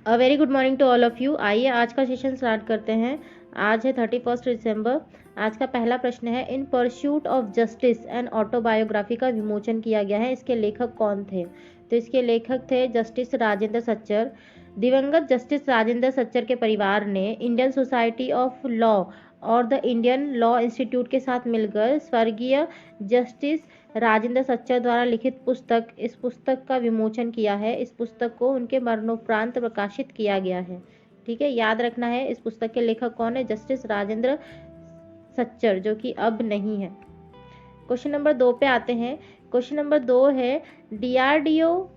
A very good morning to all of you. आइए आज का सेशन स्टार्ट करते हैं। आज है 31 दिसंबर। आज का पहला प्रश्न है, in pursuit of justice and autobiography का विमोचन किया गया है। इसके लेखक कौन थे? तो इसके लेखक थे जस्टिस राजेंद्र सच्चर। दिवंगत जस्टिस राजेंद्र सच्चर के परिवार ने इंडियन सोसाइटी ऑफ लॉ और द इंडियन लॉ इंस्टीट्यूट के साथ मिलकर स्वर्गीय जस्टिस राजेंद्र सच्चर द्वारा लिखित इस पुस्तक का विमोचन किया है। इस पुस्तक को उनके मरणोपरांत प्रकाशित किया गया है। ठीक है, याद रखना है इस पुस्तक के लेखक कौन है, जस्टिस राजेंद्र सच्चर, जो कि अब नहीं है। क्वेश्चन नंबर 2 पे आते हैं। क्वेश्चन नंबर 2 है, डीआरडीओ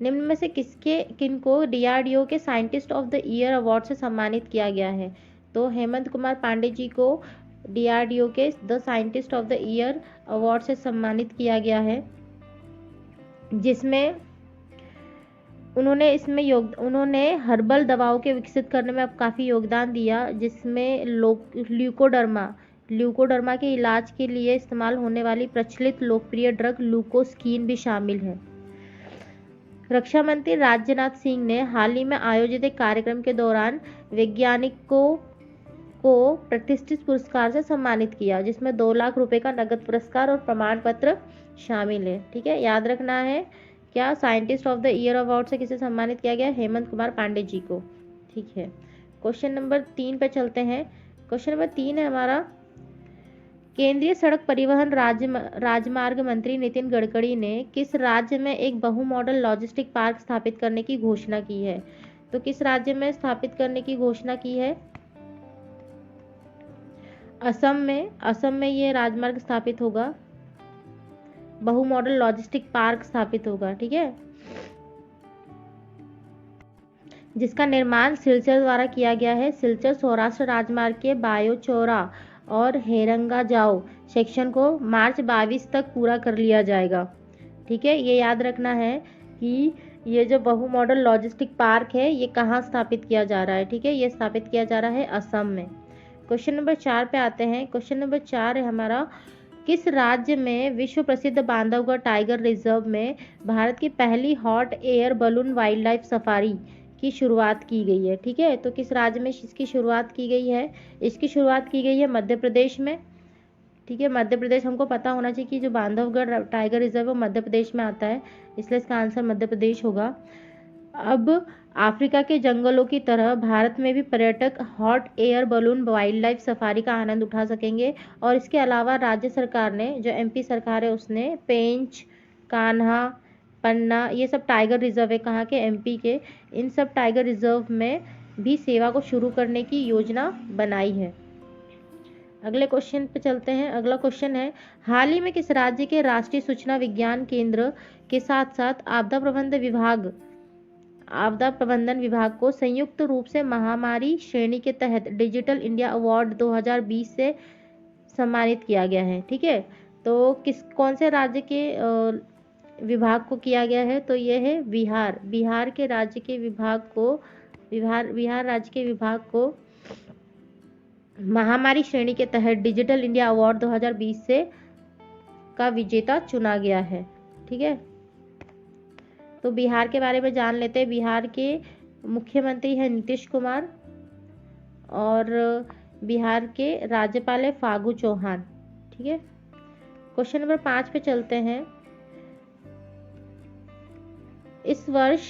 निम्न में से किनको डीआरडीओ के scientist of the year award से सम्मानित किया गया है? तो हेमंत कुमार पांडे जी को डीआरडीओ के the scientist of the year award से सम्मानित किया गया है, जिसमें उन्होंने हर्बल दवाओं के विकसित करने में काफ़ी योगदान दिया, जिसमें ल्यूकोडर्मा के इलाज के लिए इस्तेमाल होने वाली प्रचलित लोकप्रिय ड्रग लूकोस्कीन भी शामिल है। रक्षा मंत्री राजनाथ सिंह ने हाल ही में आयोजित एक कार्यक्रम के दौरान वैज्ञानिकों को प्रतिष्ठित पुरस्कार से सम्मानित किया, जिसमें 2 लाख रुपए का नगद पुरस्कार और प्रमाण पत्र शामिल है। ठीक है, याद रखना है क्या scientist of the year award से किसे सम्मानित किया गया? हेमंत कुमार पांडे जी को। ठीक है, क्वेश्चन नंबर 3 पे चलते हैं। क्वेश्चन नंबर 3 है हमारा, केंद्रीय सड़क परिवहन राजमार्ग मंत्री नितिन गडकरी ने किस राज्य में एक बहु मॉडल लॉजिस्टिक पार्क स्थापित करने की घोषणा की है? तो किस राज्य में स्थापित करने की घोषणा की है? असम में ये राजमार्ग स्थापित होगा, बहु मॉडल लॉजिस्टिक पार्क स्थापित होगा। ठीक है, जिसका निर्माण सिलचर द्वारा किया गया है। सिलचर सौराष्ट्र राजमार्ग के बायोचौरा और हेरंगा जाओ सेक्शन को मार्च 22 तक पूरा कर लिया जाएगा। ठीक है, ये याद रखना है कि ये जो बहु मॉडल लॉजिस्टिक पार्क है ये कहाँ स्थापित किया जा रहा है। ठीक है, ये स्थापित किया जा रहा है असम में। क्वेश्चन नंबर 4 पे आते हैं। क्वेश्चन नंबर 4 है हमारा, किस राज्य में विश्व प्रसिद्ध बांधवगढ़ टाइगर रिजर्व में भारत की पहली hot air balloon wild life safari की शुरुआत की गई है? ठीक है, तो किस राज्य में इसकी शुरुआत की गई है? इसकी शुरुआत की गई है मध्य प्रदेश में। ठीक है, मध्य प्रदेश, हमको पता होना चाहिए कि जो बांधवगढ़ टाइगर रिजर्व है वो मध्य प्रदेश में आता है, इसलिए इसका आंसर मध्य प्रदेश होगा। अब अफ्रीका के जंगलों की तरह भारत में भी पर्यटक hot air balloon wild life safari का आनंद उठा सकेंगे। और इसके अलावा राज्य सरकार ने, जो एमपी सरकार है, उसने पेंच, कान्हा, पन्ना, ये सब टाइगर रिजर्व है कहाँ के? एमपी के। इन सब टाइगर रिजर्व में भी सेवा को शुरू करने की योजना बनाई है। अगले क्वेश्चन पे चलते हैं। अगला क्वेश्चन है, हाल ही में किस राज्य के राष्ट्रीय सूचना विज्ञान केंद्र के साथ साथ आपदा प्रबंधन विभाग को संयुक्त रूप से महामारी श्रेणी के तहत डिजिटल इंडिया अवार्ड 2020 से सम्मानित किया गया है? ठीक है, तो कौन से राज्य के विभाग को किया गया है? तो ये है बिहार। बिहार राज्य के विभाग को महामारी श्रेणी के तहत डिजिटल इंडिया अवार्ड 2020 से का विजेता चुना गया है। ठीक है, तो बिहार के बारे में जान लेते हैं। बिहार के मुख्यमंत्री हैं नीतीश कुमार और बिहार के राज्यपाल है फागू चौहान। ठीक है, क्वेश्चन नंबर 5 पे चलते हैं। इस वर्ष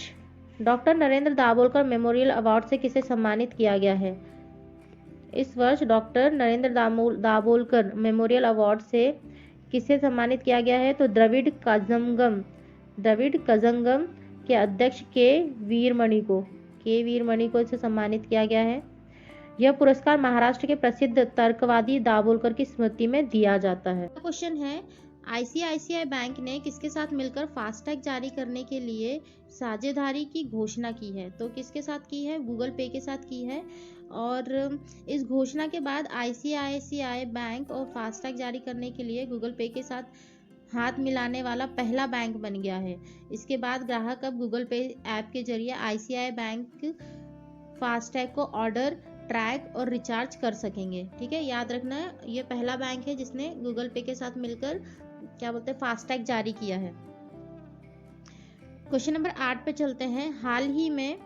doctor Narendra Dabholkar memorial award से किसे सम्मानित किया गया है? इस वर्ष doctor Narendra Dabholkar memorial award से किसे सम्मानित किया गया है? तो द्रविड़ कजंगम के अध्यक्ष के वीरमणि को इसे सम्मानित किया गया है। यह पुरस्कार महाराष्ट्र के प्रसिद्ध तर्कवादी दाभोलकर की स्मृति में दिया जाता है। क्वेश्चन है, आईसीआईसीआई बैंक ने किसके साथ मिलकर फास्टैग जारी करने के लिए साझेदारी की घोषणा की है? तो किसके साथ की है? गूगल पे के साथ की है। और इस घोषणा के बाद आईसीआईसीआई बैंक और फास्टैग जारी करने के लिए गूगल पे के साथ हाथ मिलाने वाला पहला बैंक बन गया है। इसके बाद ग्राहक अब गूगल पे ऐप के जरिए आईसीआई बैंक फास्टैग को ऑर्डर, ट्रैक और रिचार्ज कर सकेंगे। ठीक है, याद रखना है ये पहला बैंक है जिसने गूगल पे के साथ मिलकर फास्टैग जारी किया है। क्वेश्चन नंबर 8 पे चलते हैं। हाल ही में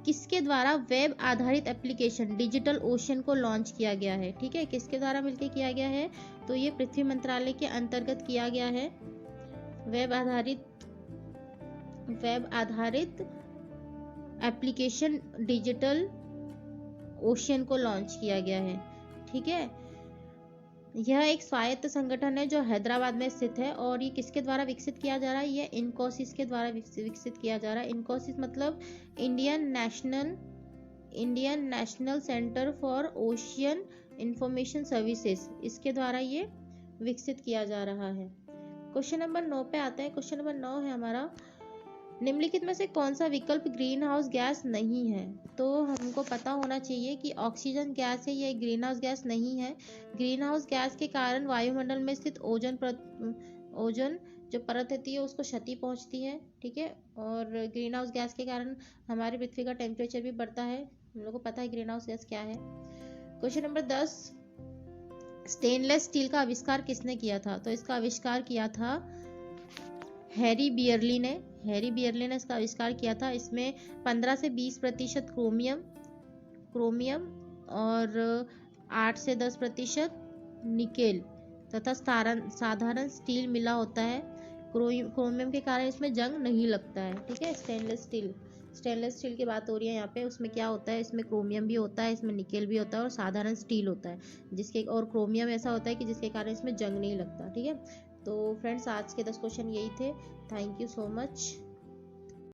किसके द्वारा वेब आधारित एप्लीकेशन डिजिटल ओशन को लॉन्च किया गया है? ठीक है, किसके द्वारा मिलकर किया गया है? तो ये पृथ्वी मंत्रालय के अंतर्गत किया गया है। वेब आधारित एप्लीकेशन डिजिटल ओशन को लॉन्च किया गया है। ठीक है, यह एक स्वायत्त संगठन है जो हैदराबाद में स्थित है और ये किसके द्वारा विकसित किया जा रहा है? ये इन्फोसिस के द्वारा विकसित किया जा रहा है। इन्फोसिस मतलब Indian national centre for ocean information services, इसके द्वारा ये विकसित किया जा रहा है। क्वेश्चन नंबर 9 पे आते हैं। क्वेश्चन नंबर 9 है हमारा, निम्नलिखित में से कौन सा विकल्प ग्रीन हाउस गैस नहीं है? तो हमको पता होना चाहिए कि ऑक्सीजन गैस है, ये ग्रीन हाउस गैस नहीं है। ग्रीन हाउस गैस के कारण वायुमंडल में स्थित ओजोन जो परत होती है उसको क्षति पहुंचती है। ठीक है, और ग्रीन हाउस गैस के कारण हमारी पृथ्वी का टेम्परेचर भी बढ़ता है। हम लोग को पता है ग्रीन हाउस गैस क्या है। क्वेश्चन नंबर 10, स्टेनलेस स्टील का आविष्कार किसने किया था? तो इसका आविष्कार किया था हैरी बियरली ने इसका आविष्कार किया था। इसमें 15 से 20% क्रोमियम और 8 से 10% निकेल तथा साधारण स्टील मिला होता है। क्रोमियम के कारण इसमें जंग नहीं लगता है। ठीक है, स्टेनलेस स्टील की बात हो रही है यहाँ पे। उसमें क्या होता है? इसमें क्रोमियम भी होता है, इसमें निकेल भी होता है और साधारण स्टील होता है और क्रोमियम ऐसा होता है कि जिसके कारण इसमें जंग नहीं लगता। ठीक है, तो फ्रेंड्स आज के 10 क्वेश्चन यही थे। Thank you so much.